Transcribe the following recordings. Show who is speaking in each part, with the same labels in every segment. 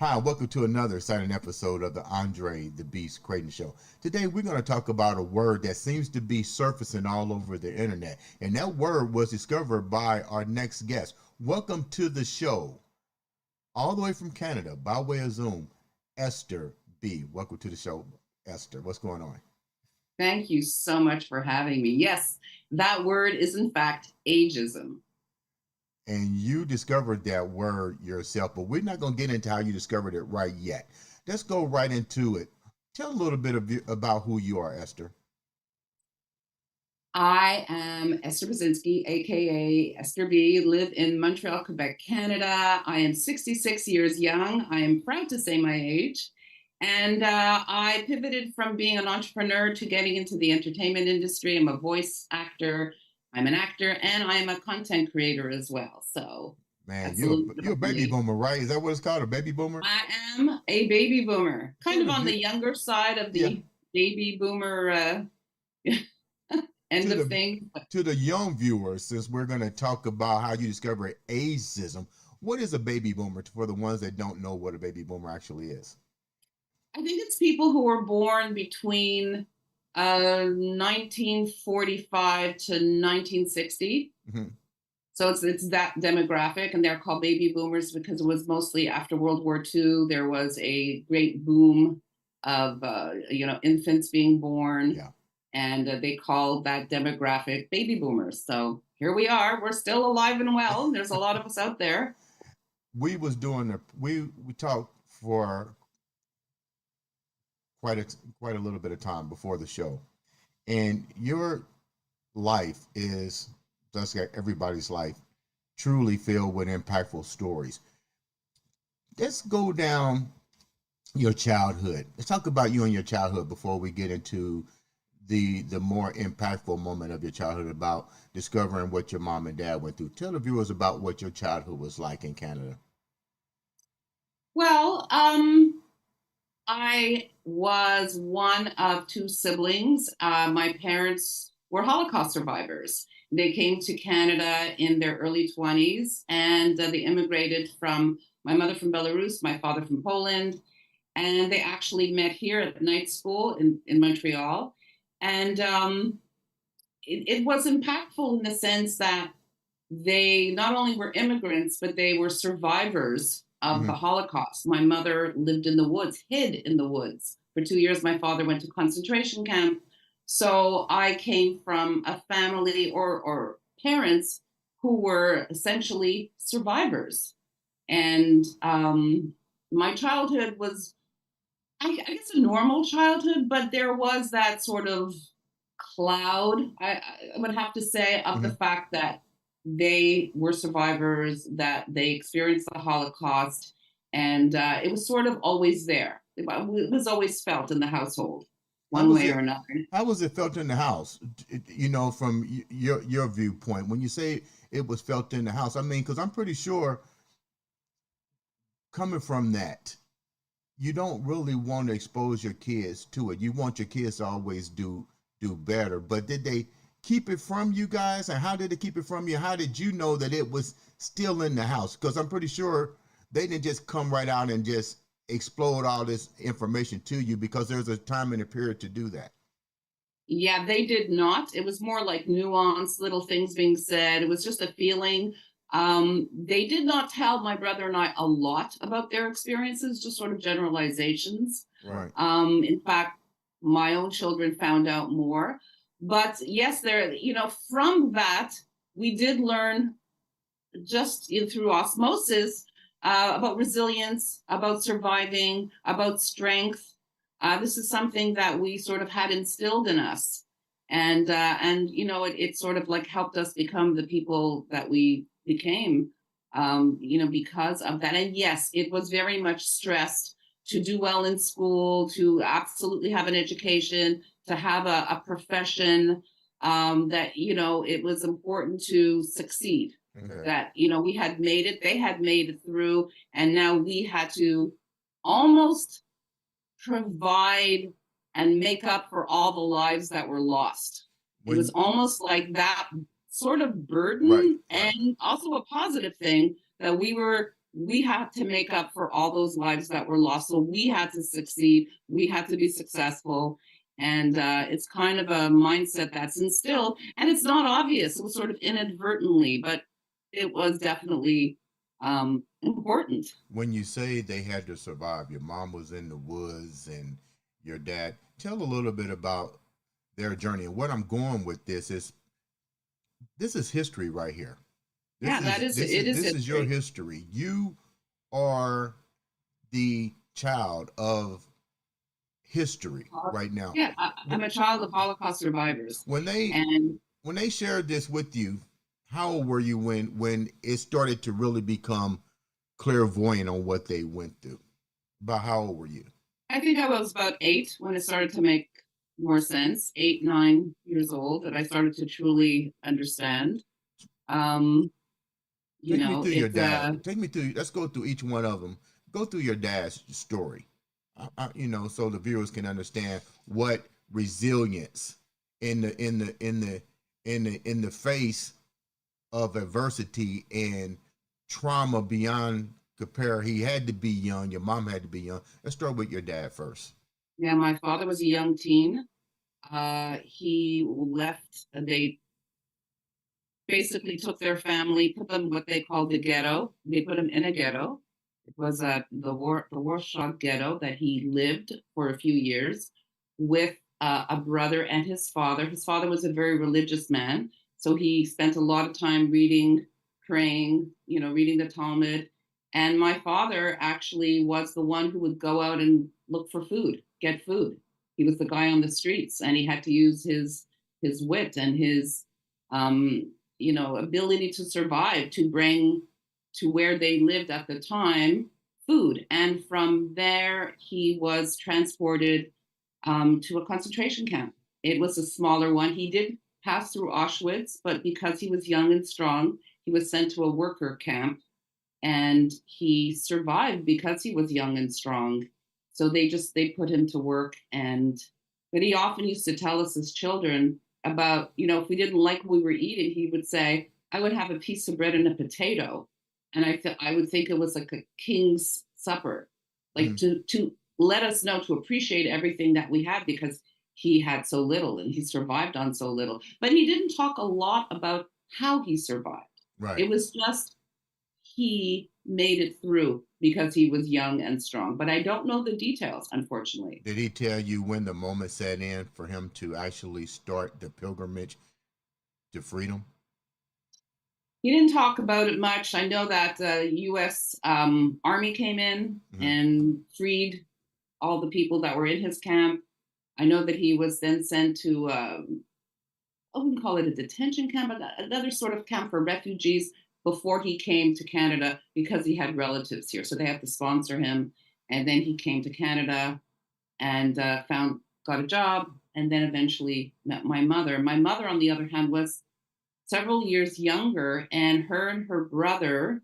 Speaker 1: Hi, welcome to another exciting episode of the Andre the Beast Creighton Show. Today we're going to talk about a word that seems to be surfacing all over the internet, and that word was discovered by our next guest. Welcome to the show, all the way from Canada, by way of Zoom, Esther B. Welcome to the show, Esther. What's going on?
Speaker 2: Thank you so much for having me. Yes, that word is in fact ageism.
Speaker 1: And you discovered that word yourself, but we're not going to get into how you discovered it right yet. Let's go right into it. Tell a little bit about who you are, Esther.
Speaker 2: I am Esther Brzezinski, aka Esther B. Live in Montreal, Quebec, Canada. I am 66 years young. I am proud to say my age. And I pivoted from being an entrepreneur to getting into the entertainment industry. I'm a voice actor, I'm an actor, and I'm a content creator as well. So
Speaker 1: Man,
Speaker 2: that's a little bit
Speaker 1: you're a
Speaker 2: about
Speaker 1: baby
Speaker 2: me.
Speaker 1: boomer, right? Is that what it's called, a baby boomer?
Speaker 2: I am a baby boomer,
Speaker 1: To
Speaker 2: kind of
Speaker 1: the
Speaker 2: on the
Speaker 1: view,
Speaker 2: younger side of
Speaker 1: yeah,
Speaker 2: the baby boomer end
Speaker 1: to
Speaker 2: of
Speaker 1: the
Speaker 2: things.
Speaker 1: to the young viewers, since we're going to talk about how you discover ageism. What is a baby boomer for the ones that don't know what a baby boomer actually is?
Speaker 2: I think it's people who were born between 1945 to 1960.
Speaker 1: Hmm.
Speaker 2: So it's that demographic, and they're called baby boomers because it was mostly after World War II. There was a great boom of infants being born,
Speaker 1: Yeah,
Speaker 2: and they called that demographic baby boomers. So here we are. We're still alive and well. There's a lot of us out there.
Speaker 1: we talked for quite a quite a little bit of time before the show, and your life is just like everybody's life, truly filled with impactful stories. Let's go down your childhood. Let's talk about you and your childhood before we get into the more impactful moment of your childhood about discovering what your mom and dad went through. Tell the viewers about what your childhood was like in Canada.
Speaker 2: Well, I was one of two siblings. My parents were Holocaust survivors. They came to Canada in their early 20s, and they immigrated from my mother from Belarus, my father from Poland, and they actually met here at the night school in Montreal. And it was impactful in the sense that they not only were immigrants, but they were survivors of the
Speaker 1: Hmm.
Speaker 2: Holocaust. My mother lived in the woods, hid in the woods. For 2 years, my father went to concentration camp. So I came from a family or parents who were essentially survivors. And my childhood was, I guess, a normal childhood, but there was that sort of cloud, I would have to say, of the
Speaker 1: Hmm.
Speaker 2: fact that they were survivors, that they experienced the Holocaust, and it was sort of always there. It was always felt in the household,
Speaker 1: How
Speaker 2: one
Speaker 1: was
Speaker 2: way
Speaker 1: it?
Speaker 2: or another.
Speaker 1: How was it felt in the house? From your viewpoint, when you say it was felt in the house, I mean, because I'm pretty sure coming from that, you don't really want to expose your kids to it. You want your kids to always do better. But did they keep it from you guys? And how did they keep it from you? How did you know that it was still in the house? Because I'm pretty sure they didn't just come right out and just explode all this information to you, because there's a time and a period to do that.
Speaker 2: Yeah, they did not. It was more like nuanced little things being said. It was just a feeling. They did not tell my brother and I a lot about their experiences, just sort of generalizations.
Speaker 1: Right.
Speaker 2: In fact, my own children found out more. But yes, there, from that, we did learn just through osmosis about resilience, about surviving, about strength. This is something that we sort of had instilled in us, and it sort of like helped us become the people that we became, because of that. And yes, it was very much stressed to do well in school, to absolutely have an education, to have a profession, that it was important to succeed,
Speaker 1: Okay.
Speaker 2: that we had made it, they had made it through, and now we had to almost provide and make up for all the lives that were lost. It was
Speaker 1: When
Speaker 2: almost like that sort of
Speaker 1: Right,
Speaker 2: burden,
Speaker 1: right.
Speaker 2: and also a positive thing that we were we had to make up for all those lives that were lost. So we had to succeed. We had to be successful. And it's kind of a mindset that's instilled, and it's not obvious. It was sort of inadvertently, but it was definitely important.
Speaker 1: When you say they had to survive, your mom was in the woods and your dad, tell a little bit about their journey. And what I'm going with this is history right here.
Speaker 2: Yeah, that is it is
Speaker 1: This is your
Speaker 2: history.
Speaker 1: history. You are the child of history right now.
Speaker 2: Yeah, I'm a child of Holocaust survivors,
Speaker 1: When they
Speaker 2: and
Speaker 1: when they shared this with you, how old were you when it started to really become clairvoyant on what they went through? About how old were you?
Speaker 2: I think I was about 8 when it started to make more sense. 8, 9 years old, that I started to truly understand. Um,
Speaker 1: Take me through your
Speaker 2: it's
Speaker 1: dad. Take me through. Let's go through each one of them. Go through your dad's story. So the viewers can understand what resilience in the face of adversity and trauma beyond compare. He had to be young. Your mom had to be young. Let's start with your dad first.
Speaker 2: Yeah, my father was a young teen. He left. They basically took their family, put them what they called the ghetto. They put him in a ghetto. It was the Warsaw ghetto that he lived for a few years with a brother and his father. His father was a very religious man, so he spent a lot of time reading, praying, reading the Talmud. And my father actually was the one who would go out and look for food, get food. He was the guy on the streets, and he had to use his wit and his ability to survive to bring to where they lived at the time food. And from there, he was transported to a concentration camp. It was a smaller one. He did pass through Auschwitz, but because he was young and strong, he was sent to a worker camp, and he survived because he was young and strong. So they put him to work. And but he often used to tell us as children about, if we didn't like what we were eating, he would say, I would have a piece of bread and a potato. And I would think it was like a king's supper, like
Speaker 1: Mm.
Speaker 2: to let us know, to appreciate everything that we had, because he had so little and he survived on so little. But he didn't talk a lot about how he survived.
Speaker 1: Right.
Speaker 2: It was just he made it through because he was young and strong. But I don't know the details, unfortunately.
Speaker 1: Did he tell you when the moment set in for him to actually start the pilgrimage to freedom?
Speaker 2: He didn't talk about it much. I know that the U.S. Army came in
Speaker 1: Mm-hmm.
Speaker 2: and freed all the people that were in his camp. I know that he was then sent to, I wouldn't call it a detention camp, but another sort of camp for refugees before he came to Canada, because he had relatives here. So they had to sponsor him. And then he came to Canada and got a job, and then eventually met my mother. My mother, on the other hand, was several years younger, and her brother,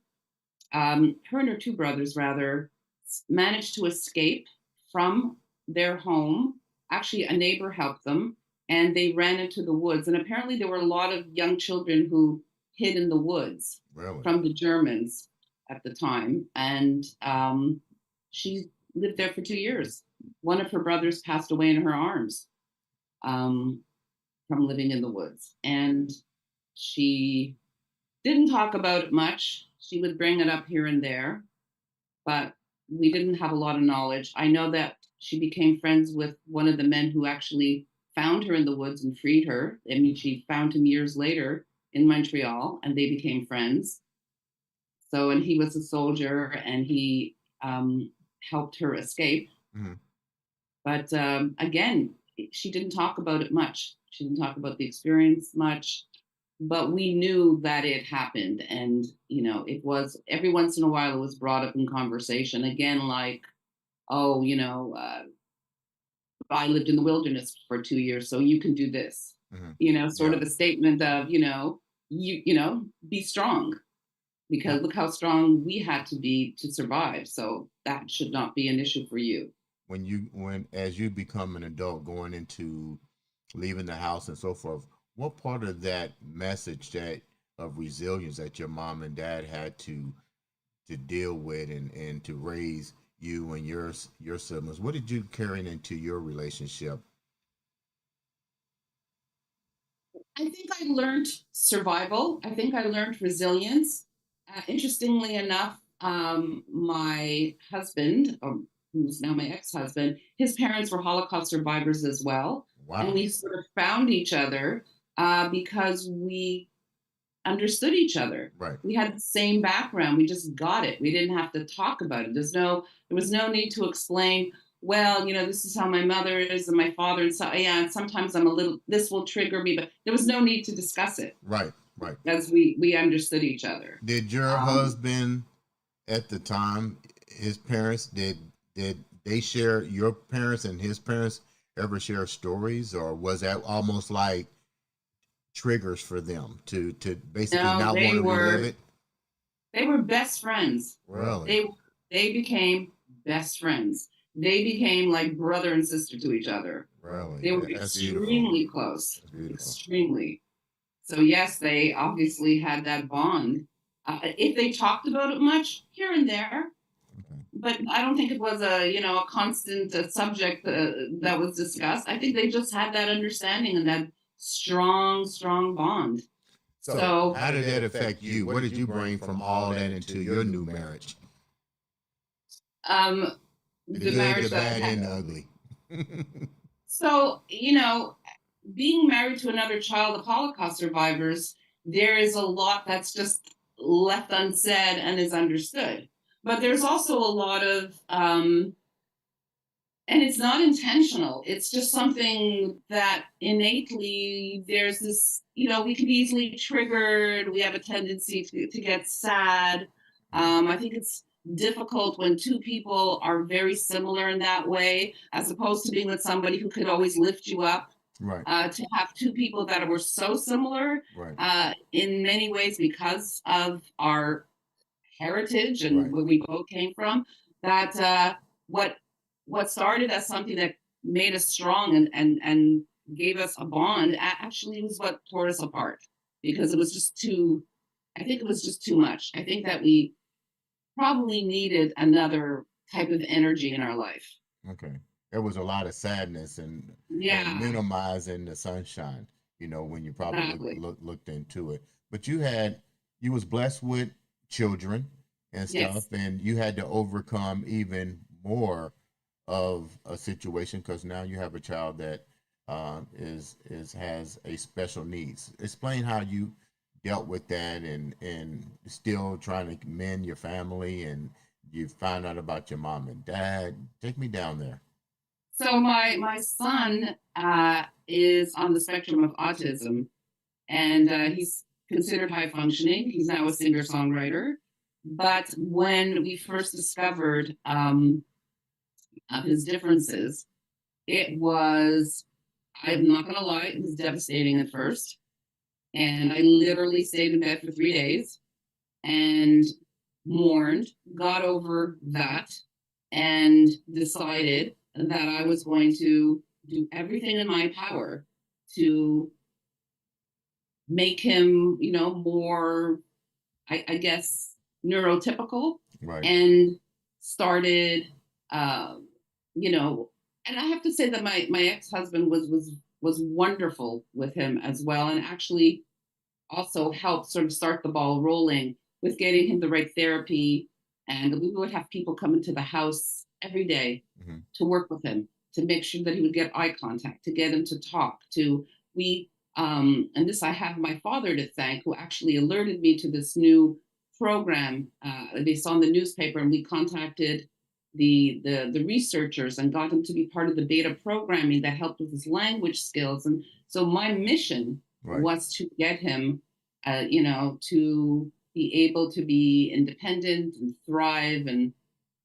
Speaker 2: her and her two brothers rather, managed to escape from their home. Actually, a neighbor helped them, and they ran into the woods. And apparently, there were a lot of young children who hid in the woods
Speaker 1: Really?
Speaker 2: from the Germans at the time. And she lived there for 2 years. One of her brothers passed away in her arms um, from living in the woods. And she didn't talk about it much. She would bring it up here and there, but we didn't have a lot of knowledge. I know that she became friends with one of the men who actually found her in the woods and freed her. I mean, she found him years later in Montreal, and they became friends. So, and he was a soldier, and he helped her escape.
Speaker 1: Mm-hmm.
Speaker 2: But again, she didn't talk about it much. She didn't talk about the experience much, but we knew that it happened. And, it was every once in a while it was brought up in conversation again, like, oh, I lived in the wilderness for 2 years, so you can do this,
Speaker 1: Mm-hmm.
Speaker 2: sort
Speaker 1: Yeah.
Speaker 2: of a statement of, be strong, because look how strong we had to be to survive. So that should not be an issue for you.
Speaker 1: When as you become an adult going into leaving the house and so forth, what part of that message that of resilience that your mom and dad had to to deal with and to raise you and your siblings? What did you carry into your relationship?
Speaker 2: I think I learned survival. I think I learned resilience. Interestingly enough, my husband, who's now my ex-husband, his parents were Holocaust survivors as well, and
Speaker 1: Wow.
Speaker 2: we sort of found each other because we understood each other.
Speaker 1: Right.
Speaker 2: We had the same background. We just got it. We didn't have to talk about it. There was no need to explain, well, this is how my mother is and my father. And so, yeah, and sometimes this will trigger me, but there was no need to discuss it
Speaker 1: Right. Right.
Speaker 2: as we understood each other.
Speaker 1: Did your
Speaker 2: Um,
Speaker 1: husband at the time, his parents, did they share, your parents and his parents ever share stories, or was that almost like triggers for them to basically
Speaker 2: no,
Speaker 1: not want to relive it?
Speaker 2: they were best friends.
Speaker 1: Really?
Speaker 2: They they became best friends. They became like brother and sister to each other.
Speaker 1: Really?
Speaker 2: They were
Speaker 1: That's beautiful.
Speaker 2: extremely close,
Speaker 1: That's beautiful.
Speaker 2: extremely. So yes, they obviously had that bond. If they talked about it much, here and there,
Speaker 1: Okay.
Speaker 2: but I don't think it was a constant subject that was discussed. I think they just had that understanding and that strong, strong bond.
Speaker 1: So,
Speaker 2: So
Speaker 1: how did that affect you? What did you bring from all that into your new marriage?
Speaker 2: um,
Speaker 1: The
Speaker 2: the
Speaker 1: good, the
Speaker 2: marriage that I
Speaker 1: bad,
Speaker 2: had.
Speaker 1: and the ugly.
Speaker 2: So being married to another child of Holocaust survivors, there is a lot that's just left unsaid and is understood. But there's also a lot of, and it's not intentional. It's just something that innately there's this, we can be easily triggered. We have a tendency to get sad. I think it's difficult when two people are very similar in that way, as opposed to being with somebody who could always lift you up.
Speaker 1: Right.
Speaker 2: To have two people that were so similar
Speaker 1: Right.
Speaker 2: in many ways because of our heritage and
Speaker 1: Right.
Speaker 2: where we both came from, that what what started as something that made us strong and gave us a bond actually was what tore us apart because it was just too. I think it was just too much. I think that we probably needed another type of energy in our life.
Speaker 1: Okay. There was a lot of sadness and
Speaker 2: Yeah,
Speaker 1: minimizing the sunshine, when you probably
Speaker 2: exactly.
Speaker 1: looked into it. But you was blessed with children and stuff,
Speaker 2: Yes.
Speaker 1: and you had to overcome even more of a situation because now you have a child that is has a special needs. Explain how you dealt with that and still trying to mend your family and you find out about your mom and dad. Take me down there.
Speaker 2: So my son is on the spectrum of autism, and he's considered high functioning. He's now a singer songwriter. But when we first discovered of his differences, it was, I'm not going to lie, it was devastating at first. And I literally stayed in bed for 3 days and mourned, got over that, and decided that I was going to do everything in my power to make him, more, I guess, neurotypical,
Speaker 1: Right.
Speaker 2: and started, um, you know, and I have to say that my ex husband was wonderful with him as well, and actually also helped sort of start the ball rolling with getting him the right therapy. And we would have people come into the house every day
Speaker 1: Hmm.
Speaker 2: to work with him, to make sure that he would get eye contact, to get him to talk, to we and this I have my father to thank, who actually alerted me to this new program. They saw in the newspaper, and we contacted the researchers and got him to be part of the beta programming that helped with his language skills. And so my mission
Speaker 1: Right.
Speaker 2: was to get him, to be able to be independent and thrive. And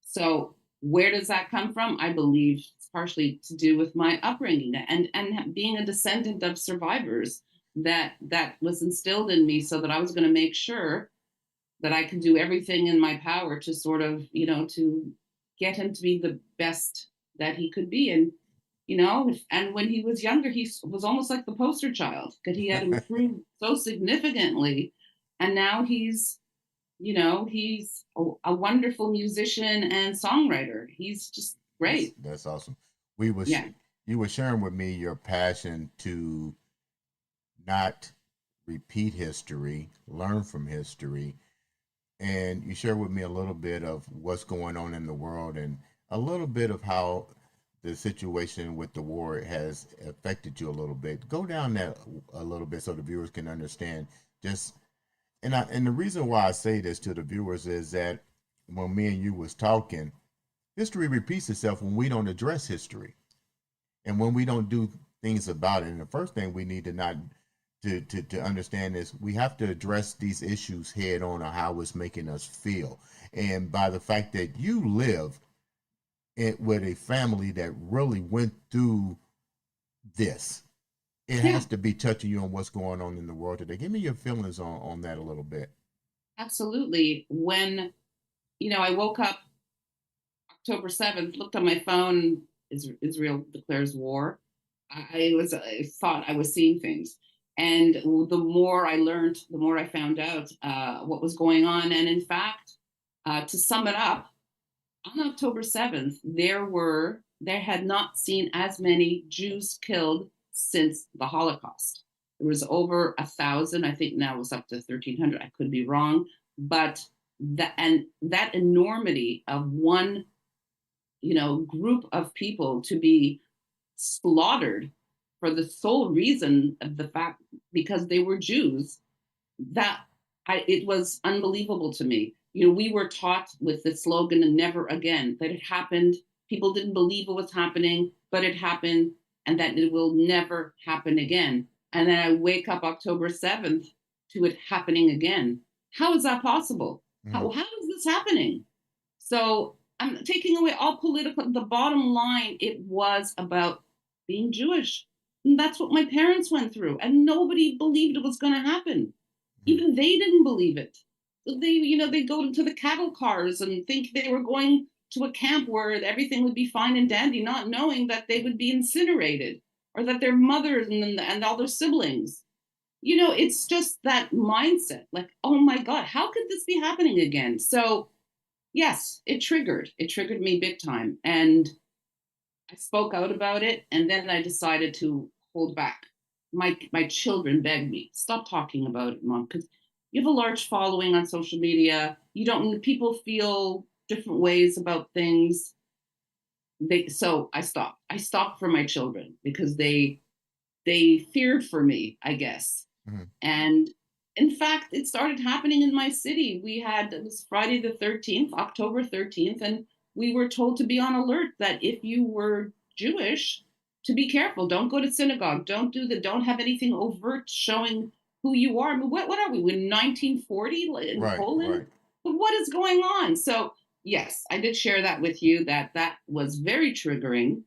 Speaker 2: so, where does that come from? I believe it's partially to do with my upbringing and being a descendant of survivors, that was instilled in me, so that I was going to make sure that I could do everything in my power to sort of, to get him to be the best that he could be. And when he was younger, he was almost like the poster child, because he had improved so significantly. And now he's He's a wonderful musician and songwriter. He's just
Speaker 1: That's
Speaker 2: great.
Speaker 1: that's awesome. We was
Speaker 2: Yeah.
Speaker 1: You were sharing with me your passion to not repeat history, learn from history, and you share with me a little bit of what's going on in the world and a little bit of how the situation with the war has affected you a little bit. Go down that a little bit so the viewers can understand. Just and the reason why I say this to the viewers is that when me and you was talking, history repeats itself when we don't address history and when we don't do things about it. And the first thing we need to not to understand is we have to address these issues head on or how it's making us feel. And by the fact that you live with a family that really went through this, it
Speaker 2: Yeah,
Speaker 1: has to be touching you on what's going on in the world today. Give me your feelings on that a little bit.
Speaker 2: absolutely. When, I woke up October 7th, looked on my phone, Israel declares war. I thought I was seeing things. And the more I learned, the more I found out what was going on. And in fact, to sum it up, on October 7th, there had not seen as many Jews killed since the Holocaust. There was over 1,000. I think now it's up to 1,300. I could be wrong, but that enormity of one, group of people to be slaughtered for the sole reason of the fact because they were Jews, that it was unbelievable to me. We were taught with the slogan "and never again" that it happened. People didn't believe it was happening, but it happened, and that it will never happen again. And then I wake up October 7th to it happening again. How is that possible?
Speaker 1: Mm-hmm.
Speaker 2: How is this happening? So I'm taking away all political. The bottom line, it was about being Jewish. And that's what my parents went through, and nobody believed it was going to happen.
Speaker 1: Mm-hmm.
Speaker 2: Even they didn't believe it. They go into the cattle cars and think they were going to a camp where everything would be fine and dandy, not knowing that they would be incinerated or that their mothers and all their siblings. It's just that mindset. Like, oh my God, how could this be happening again? So yes, it triggered me big time, and I spoke out about it, and then I decided to hold back. My children begged me, stop talking about it, mom, because you have a large following on social media. You don't People feel different ways about things. So I stopped for my children because they feared for me, I guess.
Speaker 1: Mm-hmm.
Speaker 2: And in fact, it started happening in my city. It was Friday the 13th, October 13th, and we were told to be on alert that if you were Jewish, to be careful. Don't go to synagogue. Don't have anything overt showing who you are. I mean, what are we? We're in 1940 in
Speaker 1: Right,
Speaker 2: Poland?
Speaker 1: right.
Speaker 2: What is going on? So, yes, I did share that with you, that was very triggering.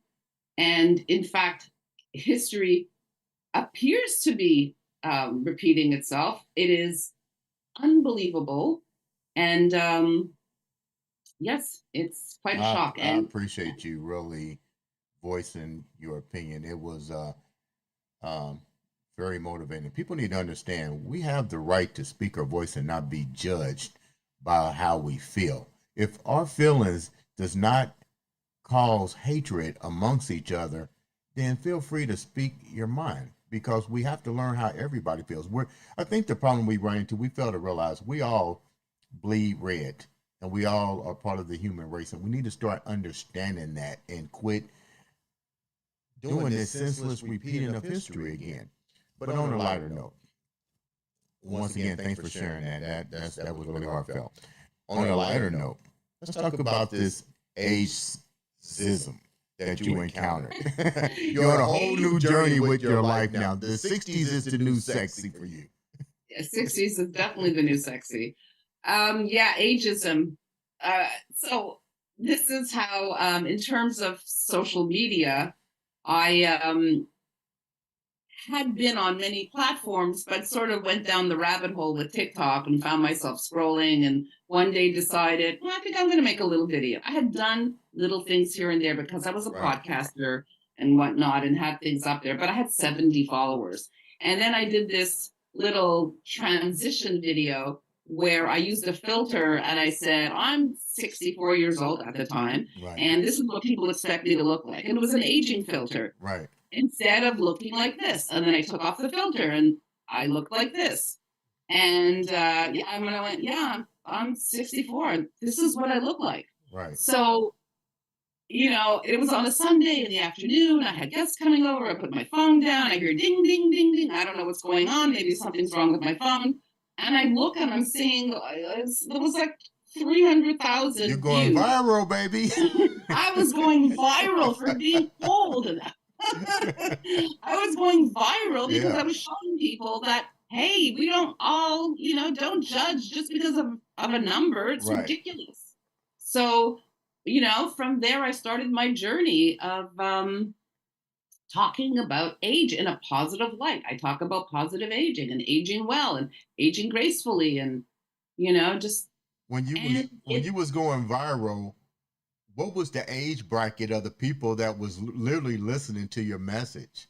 Speaker 2: And in fact, history appears to be repeating itself. It is unbelievable. And yes, it's quite a shock.
Speaker 1: I
Speaker 2: And
Speaker 1: appreciate you really voicing your opinion. It was um, very motivating. People need to understand we have the right to speak our voice and not be judged by how we feel. If our feelings does not cause hatred amongst each other, then feel free to speak your mind because we have to learn how everybody feels. I think the problem we run into, we fail to realize we all bleed red and we all are part of the human race. And we need to start understanding that and quit doing this senseless repeating of history again. But on a lighter note, once again, thanks for sharing that. That was really heartfelt. On a lighter note, let's talk about this ageism that you encountered. You're on a whole new journey with your life now. The 60s is the new sexy for you.
Speaker 2: yeah, 60s is definitely the new sexy. Yeah, ageism. So this is how, in terms of social media, I had been on many platforms, but sort of went down the rabbit hole with TikTok and found myself scrolling. And one day decided, well, I think I'm going to make a little video. I had done little things here and there because I was a podcaster and whatnot and had things up there, but I had 70 followers. And then I did this little transition video where I used a filter and I said, I'm 64 years old at the time,
Speaker 1: Right.
Speaker 2: and this is what people expect me to look like. And it was an aging filter
Speaker 1: Right.
Speaker 2: instead of looking like this. And then I took off the filter and I looked like this. And yeah, I mean, I went, yeah, I'm 64. This is what I look like.
Speaker 1: Right.
Speaker 2: So, it was on a Sunday in the afternoon. I had guests coming over. I put my phone down. I hear ding, ding, ding, ding. I don't know what's going on. Maybe something's wrong with my phone. And I look and I'm seeing it was like
Speaker 1: You're
Speaker 2: 300,000
Speaker 1: going
Speaker 2: views.
Speaker 1: viral, baby.
Speaker 2: I was going viral for being old. I was going viral because I
Speaker 1: Yeah.
Speaker 2: was showing people that, hey, we don't all, don't judge just because of a number. It's
Speaker 1: Right.
Speaker 2: ridiculous. So, from there I started my journey of talking about age in a positive light. I talk about positive aging and aging well and aging gracefully and, just and
Speaker 1: When you was going viral, what was the age bracket of the people that was literally listening to your message?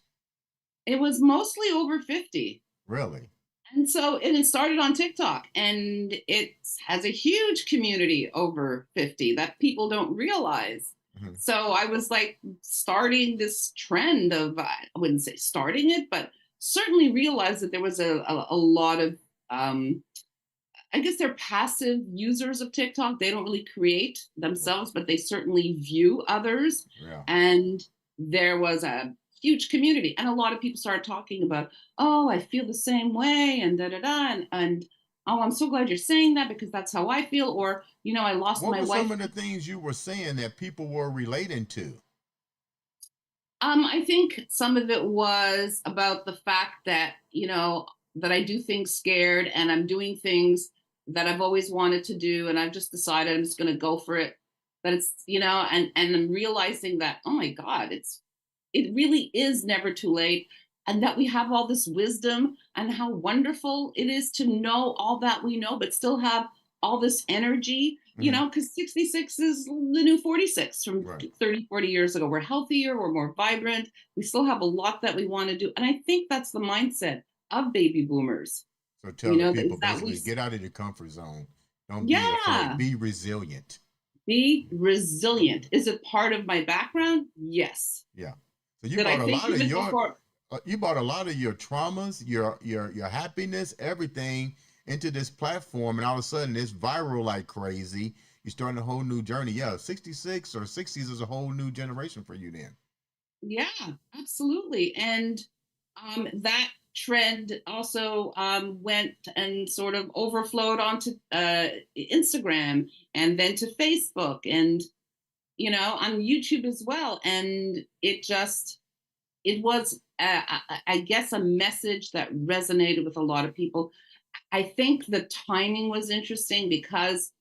Speaker 2: it was mostly over 50.
Speaker 1: Really?
Speaker 2: And it started on TikTok, and it has a huge community over 50 that people don't realize.
Speaker 1: Mhm.
Speaker 2: So I was like starting this trend of, I wouldn't say starting it, but certainly realized that there was a lot of, I guess they're passive users of TikTok. They don't really create themselves, but they certainly view others.
Speaker 1: Yeah.
Speaker 2: And there was a huge community, and a lot of people started talking about, oh, I feel the same way, and da da da, and oh, I'm so glad you're saying that because that's how I feel. Or, I lost
Speaker 1: What
Speaker 2: my
Speaker 1: were some
Speaker 2: wife.
Speaker 1: of the things you were saying that people were relating to?
Speaker 2: I think some of it was about the fact that, that I do things scared and I'm doing things that I've always wanted to do. And I've just decided I'm just going to go for it. But it's, and I'm realizing that, oh my God, it really is never too late. And that we have all this wisdom and how wonderful it is to know all that we know, but still have all this energy,
Speaker 1: Mhm.
Speaker 2: because 66 is the new 46 from
Speaker 1: Right.
Speaker 2: 30, 40 years ago. We're healthier, we're more vibrant, we still have a lot that we want to do. And I think that's the mindset of baby boomers,
Speaker 1: So tell the people
Speaker 2: is that
Speaker 1: basically get out of your comfort zone. Don't be afraid.
Speaker 2: yeah,
Speaker 1: Be resilient.
Speaker 2: be resilient. Is it part of my background? Yes.
Speaker 1: Yeah. So you
Speaker 2: Did I
Speaker 1: brought a
Speaker 2: think
Speaker 1: lot
Speaker 2: of
Speaker 1: of
Speaker 2: it
Speaker 1: your
Speaker 2: before?
Speaker 1: you brought a lot of your traumas, your happiness, everything into this platform, and all of a sudden it's viral like crazy. You're starting a whole new journey. Yeah, 66 or 60s is a whole new generation for you then.
Speaker 2: Yeah, absolutely. And that trend also went and sort of overflowed onto Instagram and then to Facebook and, on YouTube as well. And it was, I guess, a message that resonated with a lot of people. I think the timing was interesting because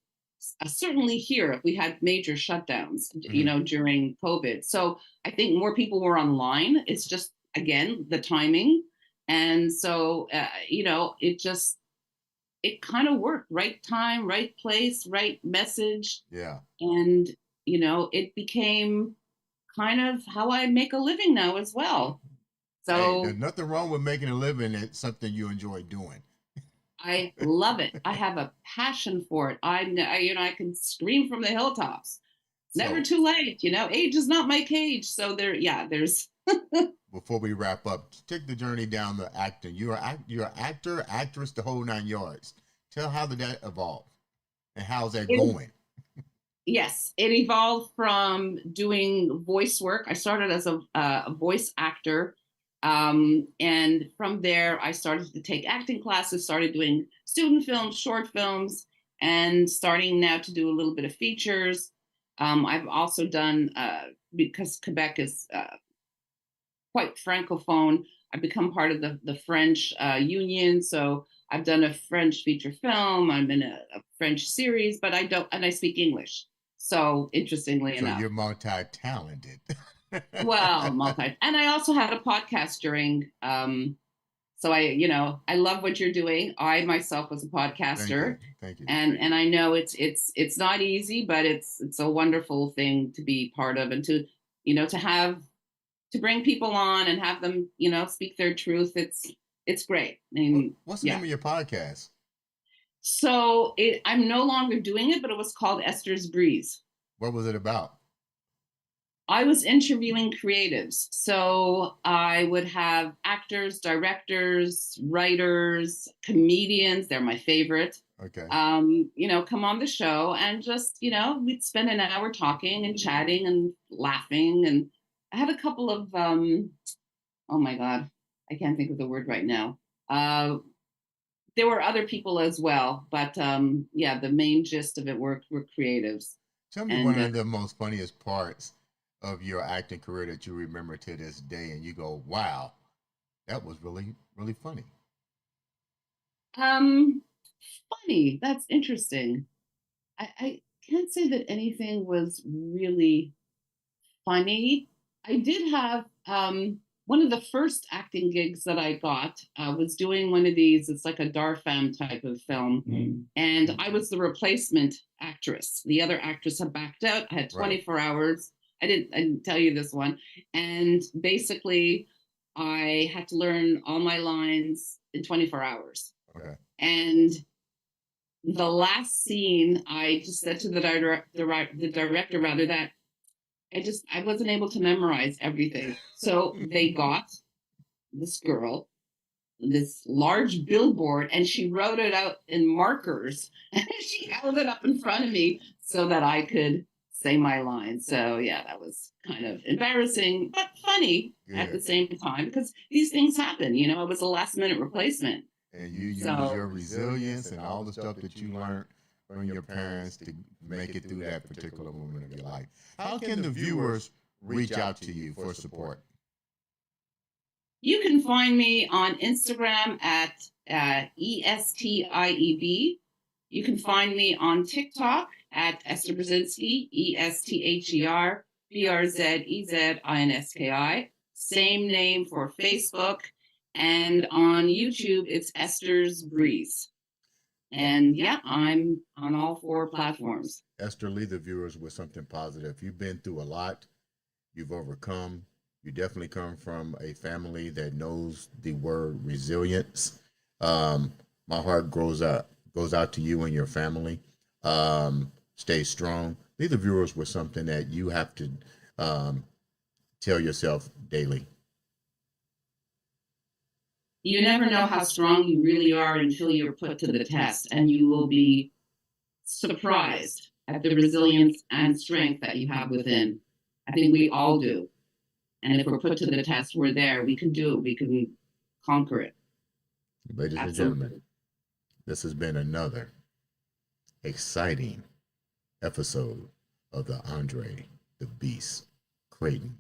Speaker 2: certainly here we had major shutdowns,
Speaker 1: Mhm.
Speaker 2: during COVID. So I think more people were online. It's just again the timing, and so it kind of worked. Right time, right place, right message,
Speaker 1: Yeah.
Speaker 2: and it became kind of how I make a living now as well.
Speaker 1: Hey, there's
Speaker 2: So
Speaker 1: nothing wrong with making a living at something you enjoy doing.
Speaker 2: I love it. I have a passion for it. I can scream from the hilltops. Never
Speaker 1: So
Speaker 2: too late. Age is not my cage. So there's
Speaker 1: before we wrap up, take the journey down the acting. You're an actor, actress, the whole 9 yards. Tell how did that evolve and how's that
Speaker 2: it,
Speaker 1: going?
Speaker 2: yes, it evolved from doing voice work. I started as a voice actor. And from there, I started to take acting classes, started doing student films, short films, and starting now to do a little bit of features. I've also done, because Quebec is quite francophone. I've become part of the French union, so I've done a French feature film. I'm in a French series, but I don't, and I speak English. So interestingly
Speaker 1: So
Speaker 2: enough,
Speaker 1: you're multi-talented.
Speaker 2: well, and I also had a podcast during. So I love what you're doing. I myself was a
Speaker 1: Thank you.
Speaker 2: podcaster,
Speaker 1: Thank you.
Speaker 2: and I know it's not easy, but it's a wonderful thing to be part of and to to have to bring people on and have them, speak their truth. It's great. I mean,
Speaker 1: What's the
Speaker 2: yeah.
Speaker 1: name of your podcast?
Speaker 2: So I'm no longer doing it, but it was called Esther's Breeze.
Speaker 1: What was it about?
Speaker 2: I was interviewing creatives. So I would have actors, directors, writers, comedians, they're my favorite,
Speaker 1: Okay.
Speaker 2: come on the show and just, we'd spend an hour talking and chatting and laughing. And I had a couple of, oh my God, I can't think of the word right now. There were other people as well, but yeah, the main gist of it were creatives.
Speaker 1: Tell me one
Speaker 2: And
Speaker 1: of the most funniest parts of your acting career that you remember to this day, and you go, "Wow, that was really, really funny."
Speaker 2: um, funny, that's interesting. I can't say that anything was really funny. I did have one of the first acting gigs that I got was doing one of these. It's like a Darfam type of film, and I was the replacement actress. The other actress had backed out. I had
Speaker 1: Right.
Speaker 2: 24 hours. I didn't tell you this one, and basically, I had to learn all my lines in 24 hours.
Speaker 1: Okay.
Speaker 2: And the last scene, I just said to the director rather that I wasn't able to memorize everything. So they got this girl this large billboard and she wrote it out in markers and she held it up in front of me so that I could say my line. So yeah, that was kind of embarrassing but funny at the same time because these things happen. It was a last minute replacement.
Speaker 1: And you use
Speaker 2: So
Speaker 1: your resilience and all the stuff that you learned from your parents to make it through that particular moment of your life. How can the viewers reach out to you for support?
Speaker 2: you can find me on Instagram at ESTIEB. You can find me on TikTok at Esther Brzezinski, ESTHERBRZEZINSKI. Same name for Facebook. And on YouTube, it's Esther's Breeze. And yeah, I'm on all 4 platforms.
Speaker 1: Esther, leave the viewers with something positive. You've been through a lot, you've overcome. You definitely come from a family that knows the word resilience. My heart goes out to you and your family. Stay strong. Leave the viewers with something that you have to tell yourself daily.
Speaker 2: You never know how strong you really are until you're put to the test, and you will be surprised at the resilience and strength that you have within. I think we all do. And if we're put to the test, we're there. We can do it. We can conquer it.
Speaker 1: Ladies and gentlemen, this has been another exciting episode of the Andre the Beast Creighton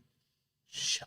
Speaker 1: Show.